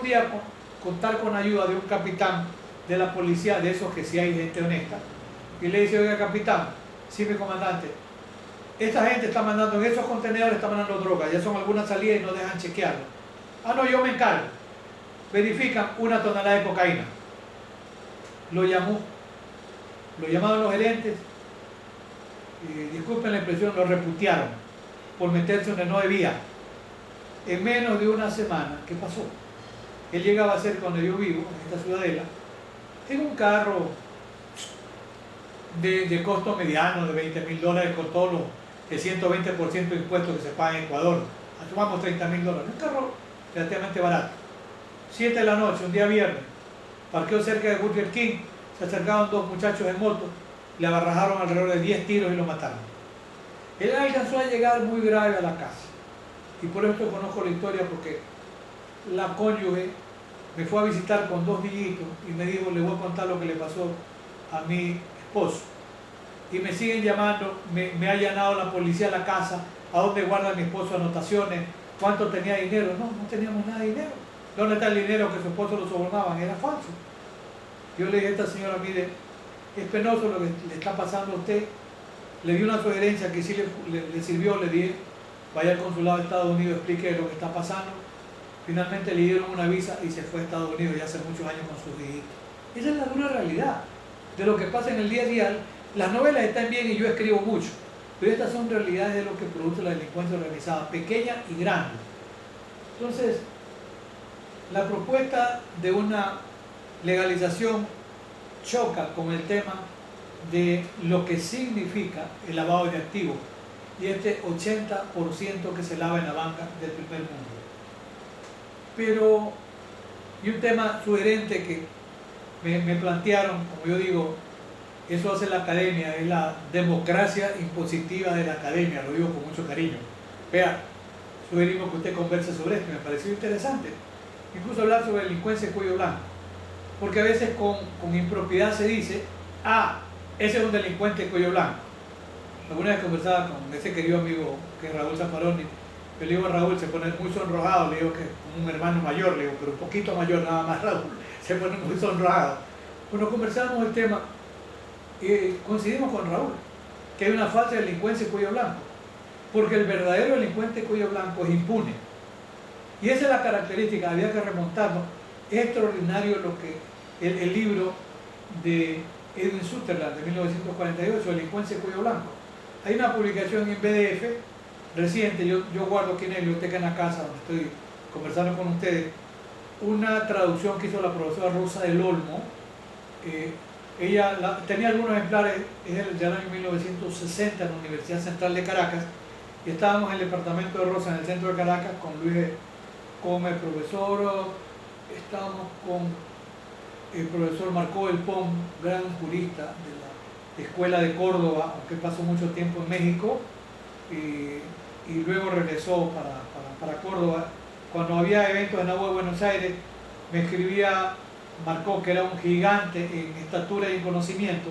día contar con ayuda de un capitán de la policía, de esos que sí hay gente honesta, y le dice: oiga, capitán, sí, mi comandante, esta gente está mandando, en esos contenedores está mandando droga, ya son algunas salidas y no dejan chequearlo. Ah, no, yo me encargo. Verifican 1 tonelada de cocaína. Lo llamaron los gerentes, disculpen la expresión, lo reputearon por meterse donde no debía. En menos de una semana, ¿qué pasó? Él llegaba a ser, cuando yo vivo, en esta ciudadela, en un carro de costo mediano de $20.000 con todos los el 120% de impuestos que se pagan en Ecuador. Asumamos $30.000. Un carro relativamente barato. 7 de la noche, un día viernes, parqueó cerca de Burger King, se acercaron 2 muchachos en moto, le abarrajaron alrededor de 10 tiros y lo mataron. Él alcanzó a llegar muy grave a la casa. Y por esto conozco la historia, porque la cónyuge me fue a visitar con 2 niñitos y me dijo: le voy a contar lo que le pasó a mi esposo. Y me siguen llamando, me ha allanado la policía a la casa, ¿a dónde guarda mi esposo anotaciones? ¿Cuánto tenía dinero? No, no teníamos nada de dinero. ¿Dónde está el dinero que su esposo lo sobornaban? Era falso. Yo le dije a esta señora: mire, es penoso lo que le está pasando a usted. Le di una sugerencia que sí le sirvió, le dije: vaya al consulado de Estados Unidos, explique lo que está pasando. Finalmente le dieron una visa y se fue a Estados Unidos ya hace muchos años con sus hijitos. Esa es la dura realidad de lo que pasa en el día a día. Las novelas están bien y yo escribo mucho, pero estas son realidades de lo que produce la delincuencia organizada, pequeña y grande. Entonces, la propuesta de una legalización choca con el tema de lo que significa el lavado de activos y este 80% que se lava en la banca del primer mundo. Pero, y un tema sugerente que me plantearon, como yo digo, eso hace la academia, es la democracia impositiva de la academia, lo digo con mucho cariño. Vea, sugerimos que usted converse sobre esto, me pareció interesante. Incluso hablar sobre delincuencia de cuello blanco. Porque a veces con impropiedad se dice: ah, ese es un delincuente de cuello blanco. Alguna vez conversaba con ese querido amigo que es Raúl Zaffaroni. Yo le digo a Raúl, se pone muy sonrojado, le digo que es un hermano mayor, le digo, pero un poquito mayor nada más. Raúl se pone muy sonrojado. Cuando conversábamos el tema, coincidimos con Raúl, que hay una falsa delincuencia de cuello blanco, porque el verdadero delincuente de cuello blanco es impune. Y esa es la característica, había que remontarnos. Es extraordinario lo que el libro de Edwin Sutherland de 1948, Delincuencia de cuello blanco. Hay una publicación en PDF reciente, yo guardo aquí en la biblioteca en la casa donde estoy conversando con ustedes, una traducción que hizo la profesora Rosa del Olmo. Ella tenía algunos ejemplares, es del año 1960 en la Universidad Central de Caracas, y estábamos en el departamento de Rosa, en el centro de Caracas, con Luis Gómez, profesor, estábamos con el profesor Marcó del Pom, gran jurista de la Escuela de Córdoba, aunque pasó mucho tiempo en México, y luego regresó para Córdoba. Cuando había eventos en Agua de Buenos Aires, me escribía Marcó, que era un gigante en estatura y en conocimiento,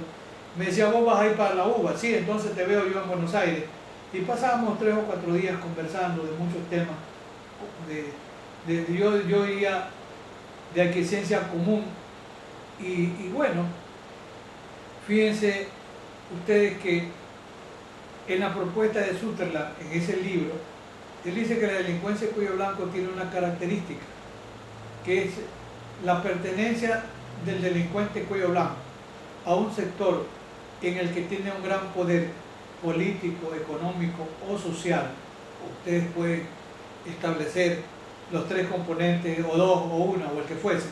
me decía: vos vas a ir para la UBA. Sí, entonces te veo yo en Buenos Aires. Y pasábamos 3 o 4 días conversando de muchos temas, yo diría de aquiescencia común. Y bueno, fíjense ustedes que en la propuesta de Sutherland, en ese libro, él dice que la delincuencia de cuello blanco tiene una característica, que es la pertenencia del delincuente cuello blanco a un sector en el que tiene un gran poder político, económico o social. Ustedes pueden establecer los 3 componentes, o 2, o 1, o el que fuese.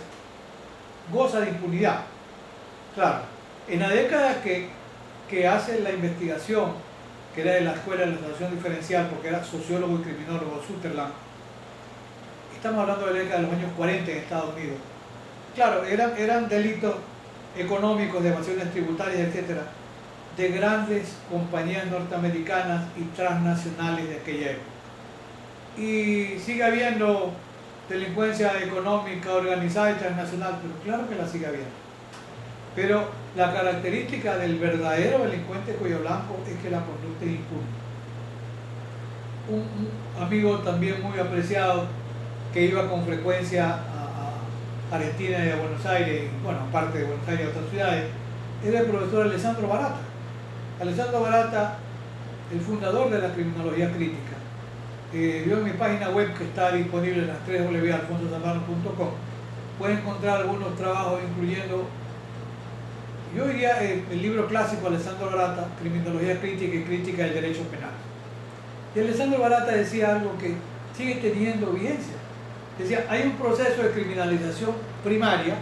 Goza de impunidad. Claro, en la década que hace la investigación, que era de la Escuela de Legislación Diferencial, porque era sociólogo y criminólogo Sutherland, estamos hablando de la década de los años 40 en Estados Unidos. Claro, eran delitos económicos, de evasiones tributarias, etcétera, de grandes compañías norteamericanas y transnacionales de aquella época. Y sigue habiendo delincuencia económica organizada y transnacional, pero claro que la sigue habiendo. Pero la característica del verdadero delincuente cuello blanco es que la conducta es impune. Un amigo también muy apreciado, que iba con frecuencia Argentina y de Buenos Aires, y bueno, aparte de Buenos Aires y otras ciudades, era el profesor Alessandro Barata. Alessandro Barata, el fundador de la criminología crítica. Yo en mi página web, que está disponible en las www.alfonsosambrano.com, pueden encontrar algunos trabajos incluyendo, yo diría, el libro clásico de Alessandro Barata, Criminología crítica y crítica del derecho penal. Y Alessandro Barata decía algo que sigue teniendo vigencia. Decía, hay un proceso de criminalización primaria.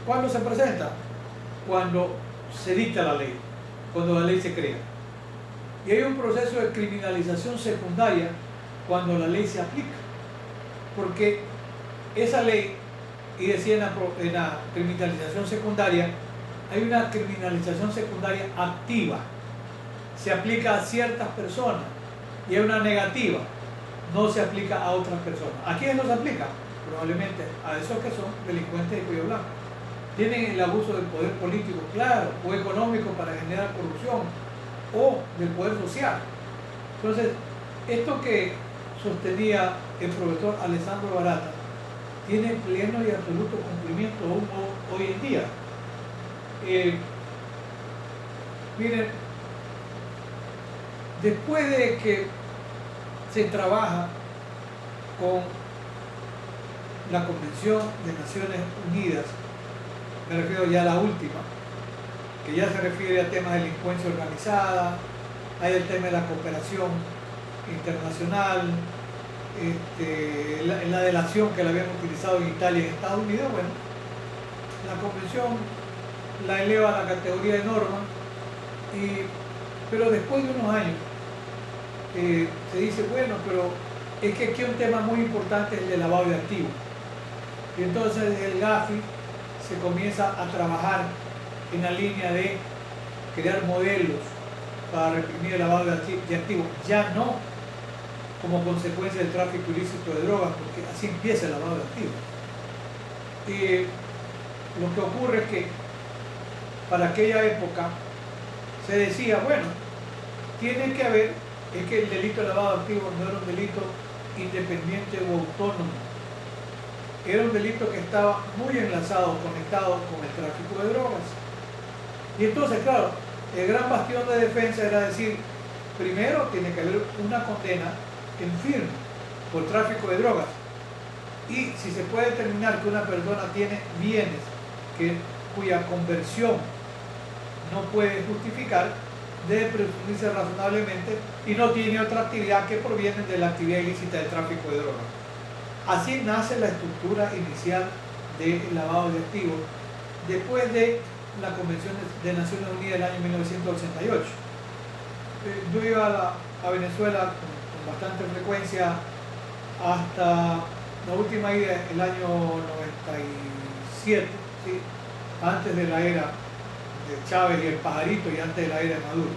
¿Cuándo se presenta? Cuando se dicta la ley, cuando la ley se crea. Y hay un proceso de criminalización secundaria cuando la ley se aplica. Porque esa ley, y decía en la criminalización secundaria, hay una criminalización secundaria activa. Se aplica a ciertas personas y hay una negativa. No se aplica a otras personas. ¿A quiénes no se aplica? Probablemente a esos que son delincuentes de cuello blanco. Tienen el abuso del poder político, claro, o económico para generar corrupción, o del poder social. Entonces, esto que sostenía el profesor Alessandro Barata tiene pleno y absoluto cumplimiento aún hoy en día. Miren, después de que se trabaja con la Convención de Naciones Unidas, me refiero ya a la última, que ya se refiere a temas de delincuencia organizada, hay el tema de la cooperación internacional, la delación que la habían utilizado en Italia y en Estados Unidos. Bueno, la convención la eleva a la categoría de norma, pero después de unos años se dice, bueno, pero es que aquí un tema muy importante es el de lavado de activos. Y entonces el GAFI se comienza a trabajar en la línea de crear modelos para reprimir el lavado de activos, ya no como consecuencia del tráfico ilícito de drogas, porque así empieza el lavado de activos. Lo que ocurre es que para aquella época se decía, bueno, tiene que haber, es que el delito de lavado de activos no era un delito independiente o autónomo, era un delito que estaba muy enlazado, conectado con el tráfico de drogas. Y entonces, claro, el gran bastión de defensa era decir, primero tiene que haber una condena en firme por tráfico de drogas, y si se puede determinar que una persona tiene bienes cuya conversión no puede justificar, debe presumirse razonablemente y no tiene otra actividad que proviene de la actividad ilícita de tráfico de drogas. Así nace la estructura inicial del lavado de activos después de la Convención de Naciones Unidas del año 1988. Yo iba a Venezuela con bastante frecuencia hasta la última ida el año 97, ¿sí? Antes de la era de Chávez y el Pajarito y antes de la era de Maduro.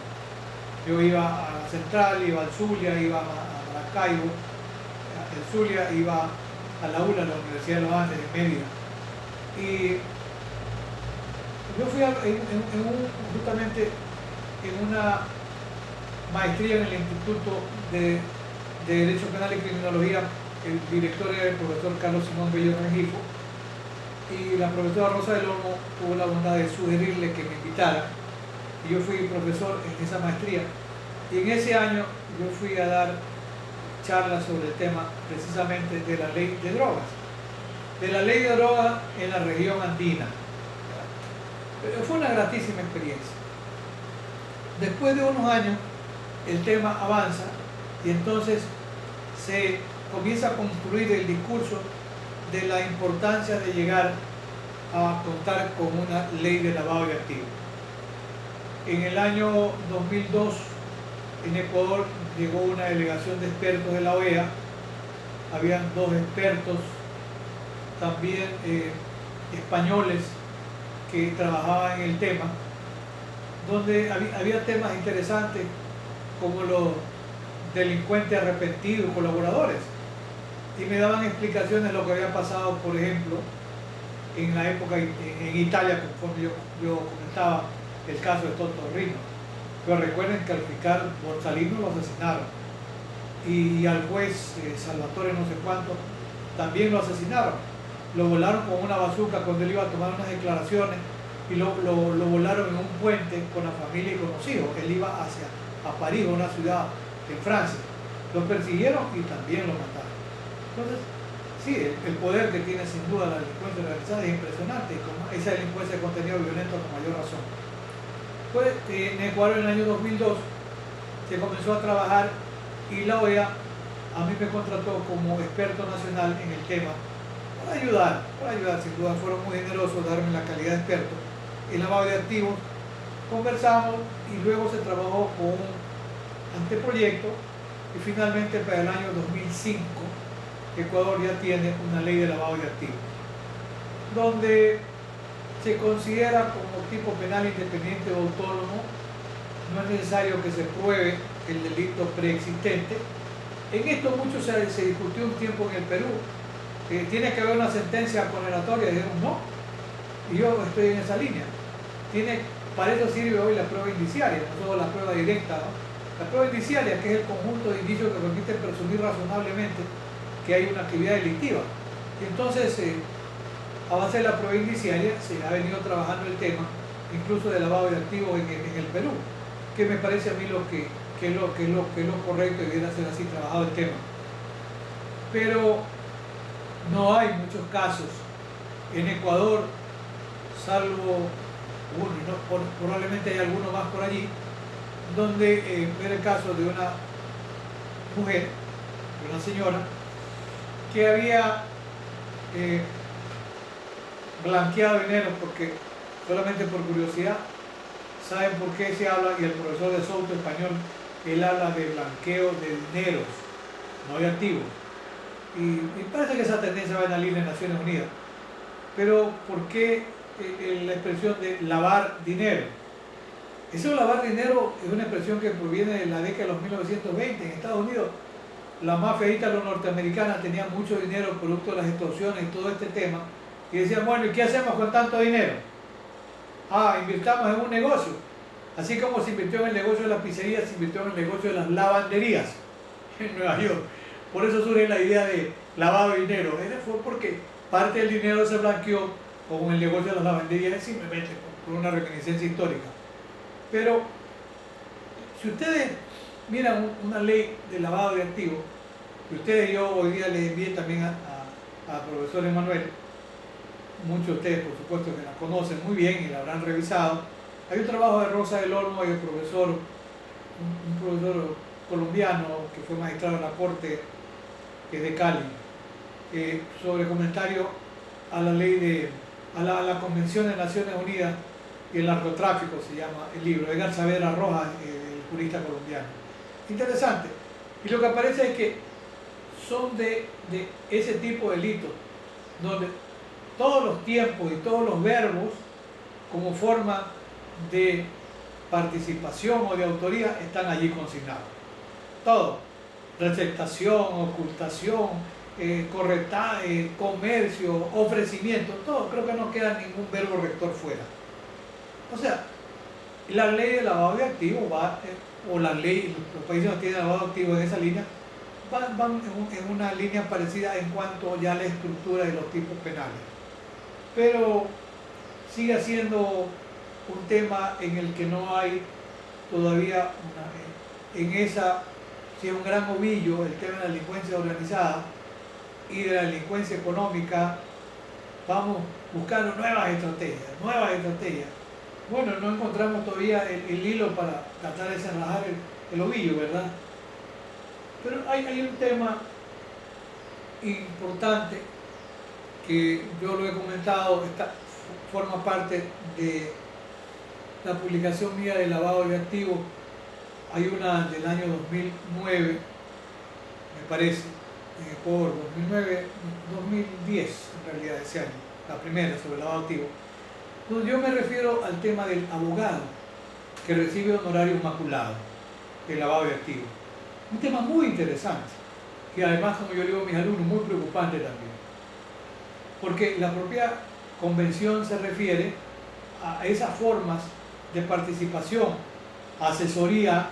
Yo iba a la Central, iba al Zulia, iba a Maracaibo, el Zulia, iba a la ULA, la Universidad de los Andes, en Mérida. Y yo fui justamente en una maestría en el Instituto de Derecho Penal y Criminología. El director era el profesor Carlos Simón Bello Rengifo, y la profesora Rosa del Olmo tuvo la bondad de sugerirle que me invitara, y yo fui profesor en esa maestría, y en ese año yo fui a dar charlas sobre el tema precisamente de la ley de drogas, en la región andina. Pero fue una gratísima experiencia. Después de unos años el tema avanza y entonces se comienza a construir el discurso de la importancia de llegar a contar con una ley de lavado de activos. En el año 2002 en Ecuador llegó una delegación de expertos de la OEA, habían 2 expertos también españoles que trabajaban en el tema, donde había temas interesantes como los delincuentes arrepentidos, colaboradores, y me daban explicaciones de lo que había pasado, por ejemplo, en la época en Italia, conforme yo comentaba el caso de Toto Rino. Pero recuerden que al fiscal Borsalino lo asesinaron, y al juez Salvatore no sé cuánto también lo asesinaron. lo volaron con una bazuca cuando él iba a tomar unas declaraciones y lo volaron en un puente con la familia y con los hijos. Él iba a París, una ciudad en Francia. Lo persiguieron y también lo mataron. Entonces, sí, el poder que tiene sin duda la delincuencia organizada es impresionante, y con esa delincuencia de contenido violento con mayor razón. Pues en Ecuador en el año 2002 se comenzó a trabajar y la OEA a mí me contrató como experto nacional en el tema para ayudar, sin duda fueron muy generosos darme la calidad de experto en lavado de activos. Conversamos y luego se trabajó con un anteproyecto y finalmente para el año 2005 Ecuador ya tiene una ley de lavado de activos donde se considera como tipo penal independiente o autónomo. No es necesario que se pruebe el delito preexistente. En esto mucho se discutió un tiempo en el Perú. Tiene que haber una sentencia condenatoria, dijeron no, y yo estoy en esa línea. Para eso sirve hoy la prueba indiciaria, no solo la prueba directa, ¿no? La prueba indiciaria, que es el conjunto de indicios que permite presumir razonablemente que hay una actividad delictiva. Y entonces, a base de la prueba indiciaria, se ha venido trabajando el tema, incluso de lavado de activos en el Perú, que me parece a mí que es lo correcto y debiera ser así trabajado el tema. Pero no hay muchos casos en Ecuador, salvo uno, ¿no? Probablemente hay alguno más por allí, donde ver el caso de una mujer, de una señora, que había blanqueado dinero, porque solamente por curiosidad, ¿saben por qué se habla? Y el profesor de Souto español, él habla de blanqueo de dineros, no de activos. Y parece que esa tendencia va en la línea de Naciones Unidas. Pero ¿por qué la expresión de lavar dinero? Eso de lavar dinero es una expresión que proviene de la década de los 1920. En Estados Unidos, la mafia norteamericana tenía mucho dinero producto de las extorsiones y todo este tema. Y decían, bueno, ¿y qué hacemos con tanto dinero? Invirtamos en un negocio. Así como se invirtió en el negocio de las pizzerías, se invirtió en el negocio de las lavanderías en Nueva York. Por eso surge la idea de lavado de dinero. Fue porque parte del dinero se blanqueó con el negocio de las lavanderías, simplemente por una reminiscencia histórica. Pero si ustedes miran una ley de lavado de activos, y ustedes, yo hoy día les envié también a profesor Emanuel, muchos de ustedes por supuesto que la conocen muy bien y la habrán revisado. Hay un trabajo de Rosa del Olmo y el profesor, un profesor colombiano que fue magistrado de la Corte de Cali, sobre comentario a la ley a la Convención de Naciones Unidas y el narcotráfico, se llama el libro, Edgar Saavedra Rojas, el jurista colombiano. Interesante. Y lo que aparece es que son de ese tipo de delitos, donde todos los tiempos y todos los verbos como forma de participación o de autoría están allí consignados. Todo. Receptación, ocultación, corretaje, comercio, ofrecimiento, todo. Creo que no queda ningún verbo rector fuera. O sea, la ley de lavado de activos o la ley, los países que tienen lavado de activos en esa línea, van en una línea parecida en cuanto ya a la estructura de los tipos penales. Pero sigue siendo un tema en el que no hay todavía si es un gran ovillo el tema de la delincuencia organizada y de la delincuencia económica. Vamos buscando nuevas estrategias. Bueno, no encontramos todavía el hilo para tratar de desenrajar el ovillo, ¿verdad? Pero hay un tema importante que yo lo he comentado, forma parte de la publicación mía de lavado de activos. Hay una del año 2009, me parece, por 2010 en realidad, ese año, la primera sobre lavado de activos, donde yo me refiero al tema del abogado que recibe honorarios maculados de lavado de activos. Un tema muy interesante, que además, como yo digo a mis alumnos, muy preocupante también. Porque la propia convención se refiere a esas formas de participación, asesoría.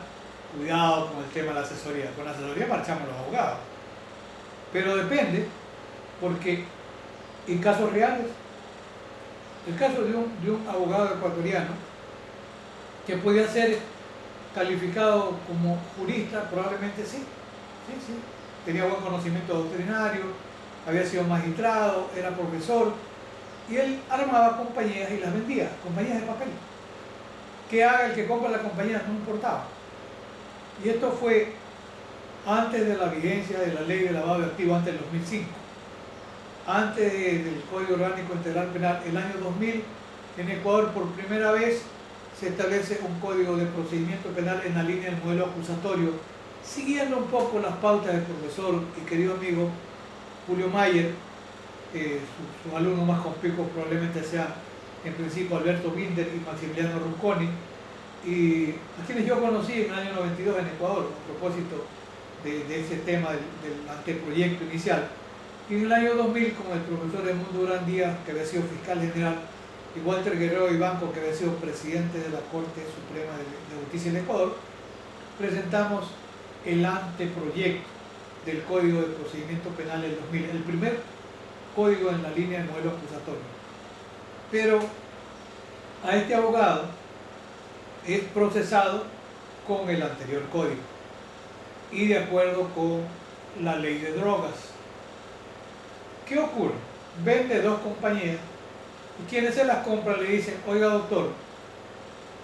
Cuidado con el tema de la asesoría. Con la asesoría marchamos los abogados. Pero depende, porque y casos reales. El caso de un abogado ecuatoriano que podía ser calificado como jurista, probablemente sí, sí. Tenía buen conocimiento doctrinario, había sido magistrado, era profesor, y él armaba compañías y las vendía, compañías de papel. Que haga el que compra la compañía no importaba. Y esto fue antes de la vigencia de la ley de lavado de activos, antes del 2005. Antes del Código Orgánico Integral Penal, el año 2000, en Ecuador por primera vez se establece un código de procedimiento penal en la línea del modelo acusatorio, siguiendo un poco las pautas del profesor y querido amigo Julio Mayer. Sus alumnos más conspicuos probablemente sean en principio Alberto Binder y Maximiliano Ronconi, y a quienes yo conocí en el año 92 en Ecuador a propósito de ese tema del anteproyecto inicial. Y en el año 2000, con el profesor Edmundo Durán Díaz, que había sido fiscal general, y Walter Guerrero Ibanco, que había sido presidente de la Corte Suprema de Justicia en Ecuador, presentamos el anteproyecto del Código de Procedimiento Penal del 2000, el primer código en la línea del modelo acusatorio. Pero a este abogado es procesado con el anterior código y de acuerdo con la ley de drogas. ¿Qué ocurre? Vende dos compañías y quienes se las compran le dicen: oiga doctor,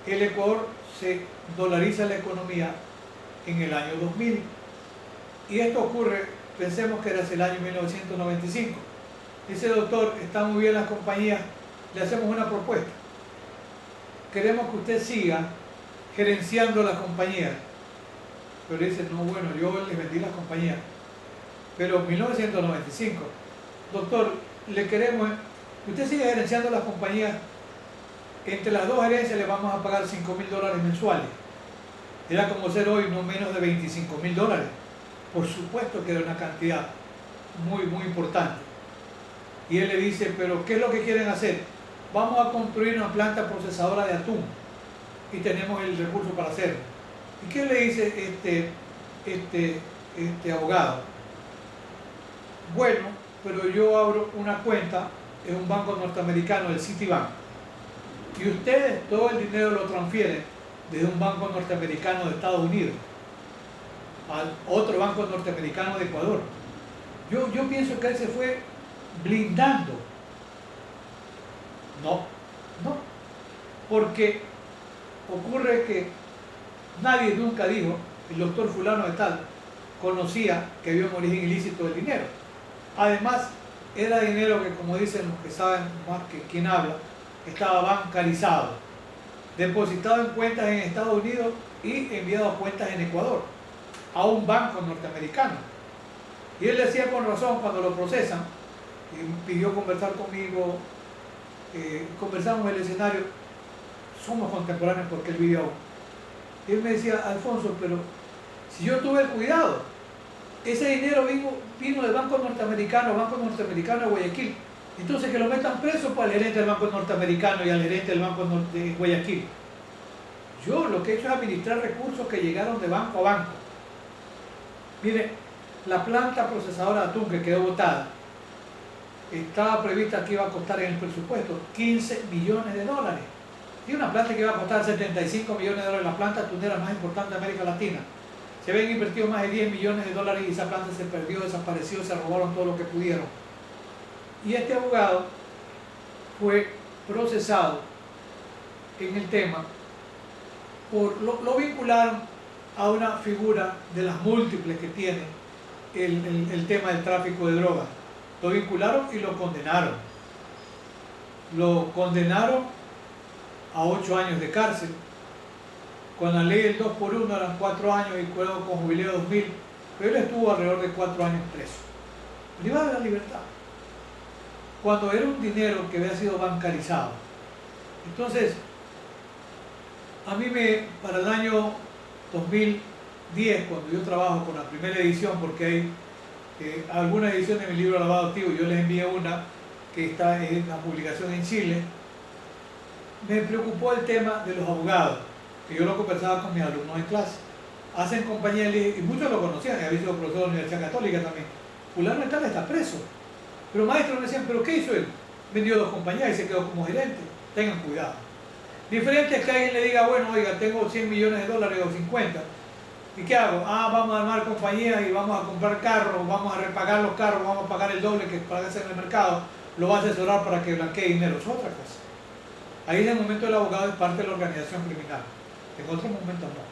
el Ecuador se dolariza la economía en el año 2000 y esto ocurre, pensemos que era el año 1995. Dice: doctor, están muy bien las compañías, le hacemos una propuesta, queremos que usted siga gerenciando la compañía. Pero dice: no, bueno, yo les vendí las compañías, pero 1995, doctor, le queremos que usted siga gerenciando las compañías, entre las dos gerencias le vamos a pagar $5.000 mensuales. Era como ser hoy no menos de $25.000. Por supuesto que era una cantidad muy importante. Y él le dice: pero ¿qué es lo que quieren hacer? Vamos a construir una planta procesadora de atún y tenemos el recurso para hacerlo. ¿Y qué le dice este abogado? Bueno, pero yo abro una cuenta en un banco norteamericano, el Citibank, y ustedes todo el dinero lo transfieren desde un banco norteamericano de Estados Unidos al otro banco norteamericano de Ecuador. Yo pienso que él se fue blindando. No, porque ocurre que nadie nunca dijo: el doctor fulano de tal conocía que había un origen ilícito del dinero. Además, era dinero que, como dicen los que saben más que quien habla, estaba bancarizado, depositado en cuentas en Estados Unidos y enviado a cuentas en Ecuador, a un banco norteamericano. Y él decía con razón cuando lo procesan, y pidió conversar conmigo, conversamos en el escenario, somos contemporáneos porque él vive aún. Y él me decía: Alfonso, pero si yo tuve el cuidado, ese dinero vino del Banco Norteamericano de Guayaquil, entonces que lo metan preso para el gerente del Banco Norteamericano y al gerente del Banco de Guayaquil. Yo lo que he hecho es administrar recursos que llegaron de banco a banco. Mire, la planta procesadora de atún que quedó botada, estaba prevista que iba a costar en el presupuesto $15 millones. Y una planta que iba a costar $75 millones, la planta atunera más importante de América Latina. Se habían invertido más de $10 millones y esa planta se perdió, desapareció, se robaron todo lo que pudieron. Y este abogado fue procesado en el tema, lo vincularon a una figura de las múltiples que tiene el tema del tráfico de drogas. Lo vincularon y lo condenaron. Lo condenaron a 8 años de cárcel. Con la ley del 2 por 1 eran 4 años y luego con jubileo 2000, pero él estuvo alrededor de 4 años preso, privado de la libertad, cuando era un dinero que había sido bancarizado. Entonces, a mí para el año 2010, cuando yo trabajo con la primera edición, porque hay alguna edición de mi libro Lavado Activo, yo les envié una que está en la publicación en Chile, me preocupó el tema de los abogados, que yo lo conversaba con mis alumnos en clase. Hacen compañía y muchos lo conocían, había sido profesor de la Universidad Católica también. Fulano de tal está preso. Pero maestros me decían, ¿pero qué hizo él? Vendió 2 compañías y se quedó como gerente. Tengan cuidado. Diferente es que alguien le diga, bueno, oiga, tengo 100 millones de dólares o 50. ¿Y qué hago? Vamos a armar compañías y vamos a comprar carros, vamos a repagar los carros, vamos a pagar el doble que pagas en el mercado, lo va a asesorar para que blanquee dinero. Es otra cosa. Ahí en el momento el abogado es parte de la organización criminal. En otros momentos no.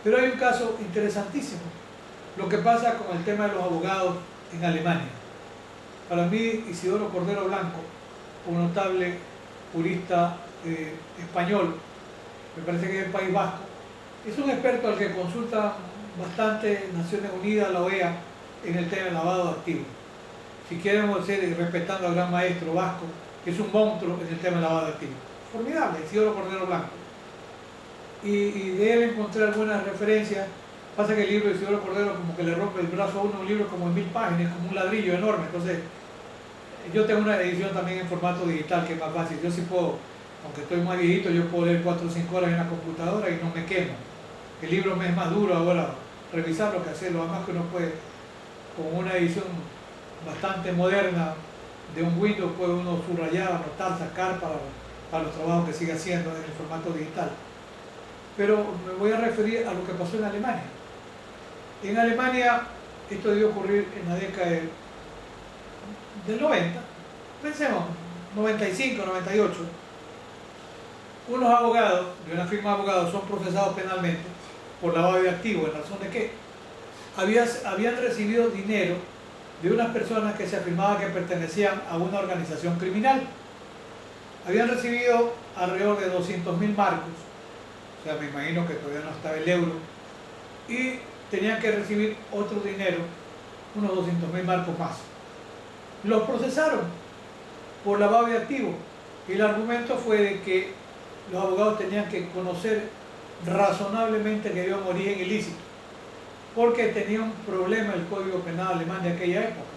Pero hay un caso interesantísimo. Lo que pasa con el tema de los abogados en Alemania. Para mí, Isidoro Cordero Blanco, un notable jurista español, me parece que es del País Vasco, es un experto al que consulta bastante Naciones Unidas, la OEA, en el tema del lavado de activos. Si queremos ser respetando al gran maestro vasco, que es un monstruo en el tema del lavado de activos. Formidable, Isidoro Cordero Blanco. Y de él encontré algunas referencias. Pasa que el libro de Isidoro Cordero como que le rompe el brazo a uno, un libro como en 1000 páginas, como un ladrillo enorme. Entonces, yo tengo una edición también en formato digital que es más fácil. Yo sí puedo, aunque estoy más viejito, yo puedo leer 4 o 5 horas en la computadora y no me quemo. El libro me es más duro ahora revisarlo que hacerlo. Además que uno puede, con una edición bastante moderna de un Windows, puede uno subrayar, anotar, sacar para los trabajos que sigue haciendo en el formato digital. Pero me voy a referir a lo que pasó en Alemania. En Alemania, esto debió ocurrir en la década del 90, pensemos, 95, 98, unos abogados de una firma de abogados son procesados penalmente por lavado de activos, en razón de que habían recibido dinero de unas personas que se afirmaba que pertenecían a una organización criminal. Habían recibido alrededor de 200.000 marcos, o sea, me imagino que todavía no estaba el euro, y tenían que recibir otro dinero, unos 200.000 marcos más. Los procesaron por lavado de activos y el argumento fue de que los abogados tenían que conocer razonablemente que había un origen ilícito, porque tenía un problema el Código Penal alemán de aquella época.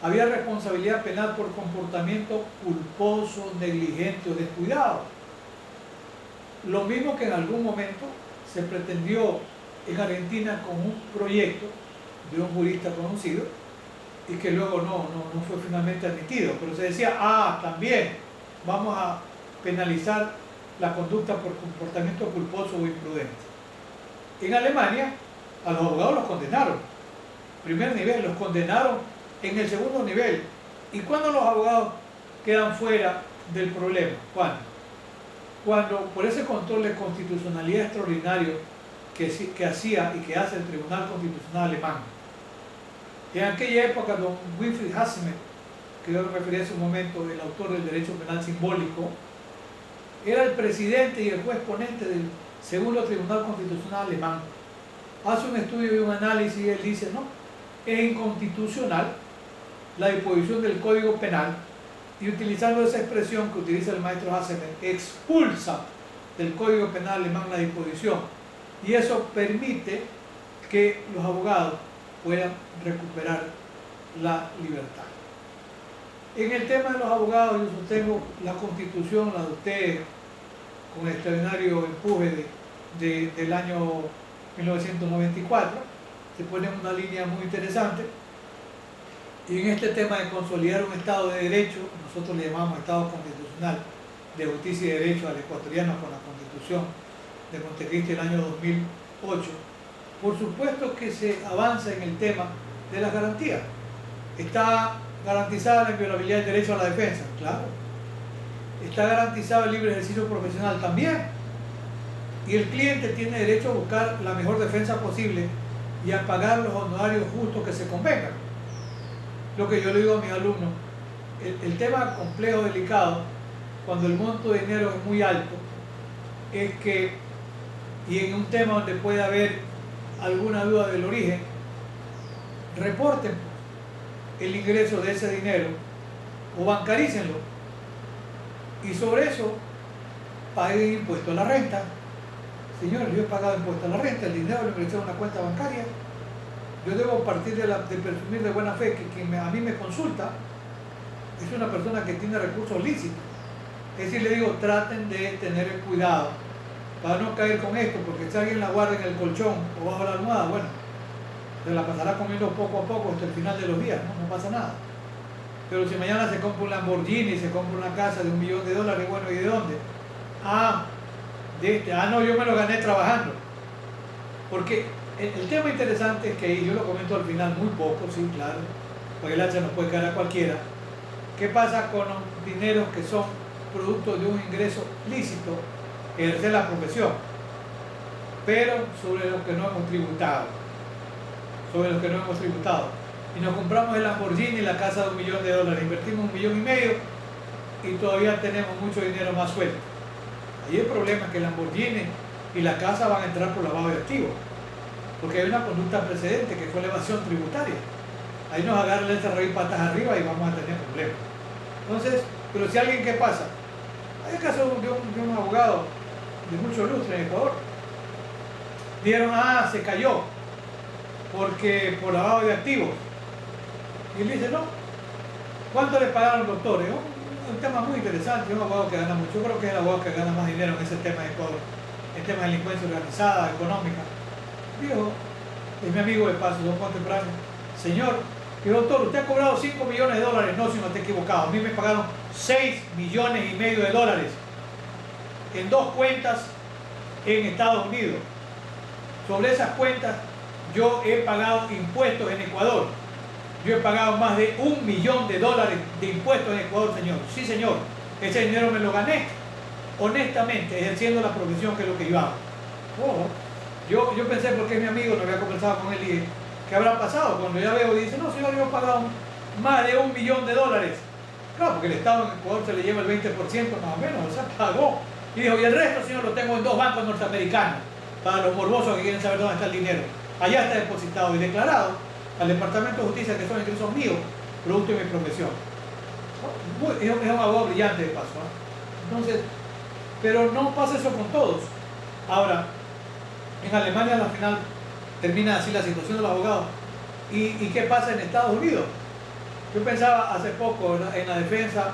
Había responsabilidad penal por comportamiento culposo, negligente o descuidado. Lo mismo que en algún momento se pretendió en Argentina con un proyecto de un jurista conocido y que luego no fue finalmente admitido. Pero se decía, también vamos a penalizar la conducta por comportamiento culposo o imprudente. En Alemania, a los abogados los condenaron. Primer nivel, los condenaron en el segundo nivel. ¿Y cuándo los abogados quedan fuera del problema? ¿Cuándo? Cuando por ese control de constitucionalidad extraordinario que hacía y que hace el Tribunal Constitucional Alemán. En aquella época, don Winfried Hassemer, que yo me refería hace un momento, el autor del derecho penal simbólico, era el presidente y el juez ponente del segundo Tribunal Constitucional Alemán. Hace un estudio y un análisis y él dice, no, es inconstitucional la disposición del Código Penal, y utilizando esa expresión que utiliza el maestro Hassemer, expulsa del Código Penal alemán la disposición, y eso permite que los abogados puedan recuperar la libertad. En el tema de los abogados, yo sostengo la Constitución, la de usted, con el extraordinario empuje del año 1994, se pone una línea muy interesante. Y en este tema de consolidar un Estado de Derecho, nosotros le llamamos Estado Constitucional de Justicia y Derecho al ecuatoriano con la Constitución de Montecristi del año 2008, por supuesto que se avanza en el tema de las garantías. Está garantizada la inviolabilidad del derecho a la defensa, claro. Está garantizado el libre ejercicio profesional también. Y el cliente tiene derecho a buscar la mejor defensa posible y a pagar los honorarios justos que se convengan. Lo que yo le digo a mis alumnos, el tema complejo, delicado, cuando el monto de dinero es muy alto, es que, y en un tema donde puede haber alguna duda del origen, reporten el ingreso de ese dinero o bancarícenlo, y sobre eso paguen impuesto a la renta. Señores, yo he pagado impuesto a la renta, el dinero lo ingresé a una cuenta bancaria. Yo debo partir de presumir de buena fe que quien a mí me consulta es una persona que tiene recursos lícitos. Es decir, le digo, traten de tener el cuidado para no caer con esto, porque si alguien la guarda en el colchón o bajo la almohada, bueno, se la pasará comiendo poco a poco hasta el final de los días, no pasa nada. Pero si mañana se compra un Lamborghini, se compra una casa de $1 millón, bueno, ¿y de dónde? No, yo me lo gané trabajando. Porque el tema interesante es que, yo lo comento al final muy poco, sí, claro, porque el hacha nos puede caer a cualquiera. ¿Qué pasa con los dineros que son producto de un ingreso lícito, ejercer la profesión, pero sobre los que no hemos tributado? Y nos compramos el Lamborghini, la casa de $1 millón, invertimos $1,5 millones y todavía tenemos mucho dinero más suelto. Ahí el problema es que el Lamborghini y la casa van a entrar por lavado de activos, porque hay una conducta precedente que fue la evasión tributaria. Ahí nos agarra el cerro y patas arriba y vamos a tener problemas. Entonces, pero si alguien, ¿qué pasa? Hay el caso de un abogado de mucho lustre en Ecuador. Dijeron, se cayó por lavado de activos. Y él dice, no. ¿Cuánto le pagaron los doctores? Un tema muy interesante, un abogado que gana mucho. Yo creo que es el abogado que gana más dinero en ese tema de Ecuador, el tema de delincuencia organizada, económica. Dijo, es mi amigo de paso, don Juan Temprano, señor, doctor, usted ha cobrado $5 millones. No, si no te he equivocado, a mí me pagaron $6,5 millones en 2 cuentas en Estados Unidos. Sobre esas cuentas yo he pagado impuestos en Ecuador. Yo he pagado más de $1 millón de impuestos en Ecuador, señor. Sí, señor. Ese dinero me lo gané honestamente, ejerciendo la profesión que es lo que yo hago. Yo pensé, porque es mi amigo, no había conversado con él, y dije, ¿qué habrá pasado? Cuando ya veo, dice, no, señor, yo he pagado más de $1 millón. Claro, porque el Estado en Ecuador se le lleva el 20% más o menos, o sea, pagó. Y dijo, y el resto, señor, lo tengo en 2 bancos norteamericanos, para los morbosos que quieren saber dónde está el dinero. Allá está depositado y declarado al Departamento de Justicia que son ingresos míos, producto de mi profesión. Es un abogado brillante de paso, ¿no? Entonces, pero no pasa eso con todos. Ahora, en Alemania al final termina así la situación de los abogados. ¿Y qué pasa en Estados Unidos? Yo pensaba hace poco en la defensa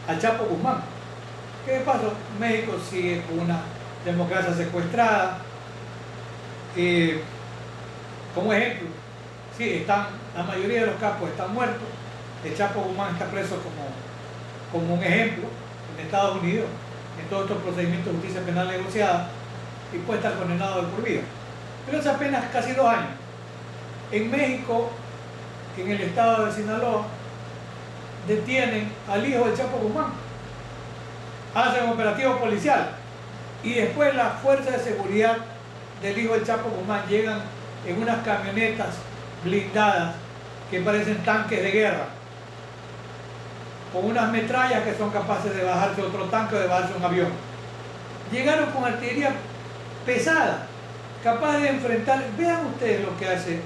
al Chapo Guzmán. ¿Qué pasó? México sigue con una democracia secuestrada. Como ejemplo, sí, la mayoría de los capos están muertos. El Chapo Guzmán está preso como un ejemplo en Estados Unidos, en todos estos procedimientos de justicia penal negociada, y puede estar condenado de por vida. Pero hace apenas casi 2 años. En México, en el estado de Sinaloa, detienen al hijo del Chapo Guzmán. Hacen un operativo policial. Y después las fuerzas de seguridad del hijo del Chapo Guzmán llegan en unas camionetas blindadas que parecen tanques de guerra, con unas metrallas que son capaces de bajarse otro tanque o de bajarse un avión. Llegaron con artillería pesada, capaz de enfrentar. Vean ustedes lo que hace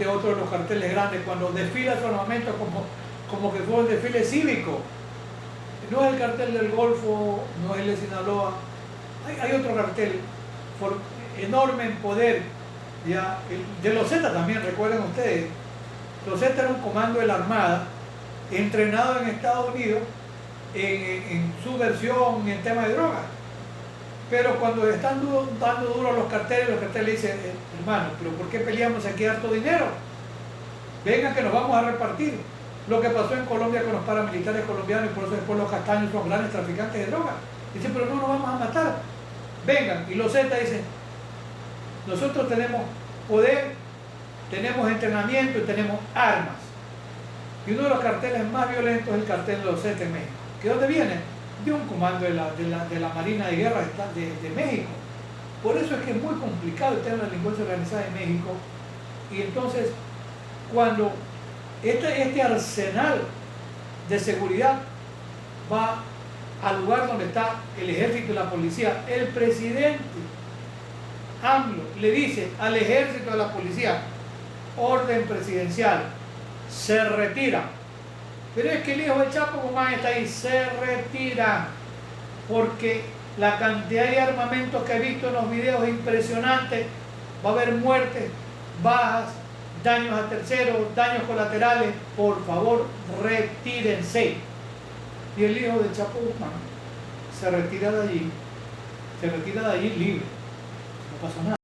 otro de los carteles grandes cuando desfila su armamento como que fue un desfile cívico. No es el cartel del Golfo, no es el de Sinaloa. Hay otro cartel enorme en poder, ya, de los Z también, recuerden ustedes. Los Z era un comando de la Armada entrenado en Estados Unidos en subversión, en tema de drogas. Pero cuando están dando duro a los carteles dicen, hermano, pero ¿por qué peleamos aquí harto dinero? Vengan que nos vamos a repartir. Lo que pasó en Colombia con los paramilitares colombianos, y por eso después los castaños son grandes traficantes de drogas. Dicen, pero no nos vamos a matar. Vengan. Y los Z dicen, nosotros tenemos poder, tenemos entrenamiento y tenemos armas. Y uno de los carteles más violentos es el cartel de los Z en México. ¿Que dónde viene? De un comando de la Marina de Guerra de México. Por eso es que es muy complicado el tema de la delincuencia organizada en México. Y entonces, cuando este arsenal de seguridad va al lugar donde está el ejército y la policía, el presidente AMLO le dice al ejército y a la policía, orden presidencial, se retira. Pero es que el hijo del Chapo Guzmán está ahí, se retira, porque la cantidad de armamentos que he visto en los videos es impresionante. Va a haber muertes, bajas, daños a terceros, daños colaterales. Por favor, retírense. Y el hijo del Chapo Guzmán se retira de allí libre. No pasó nada.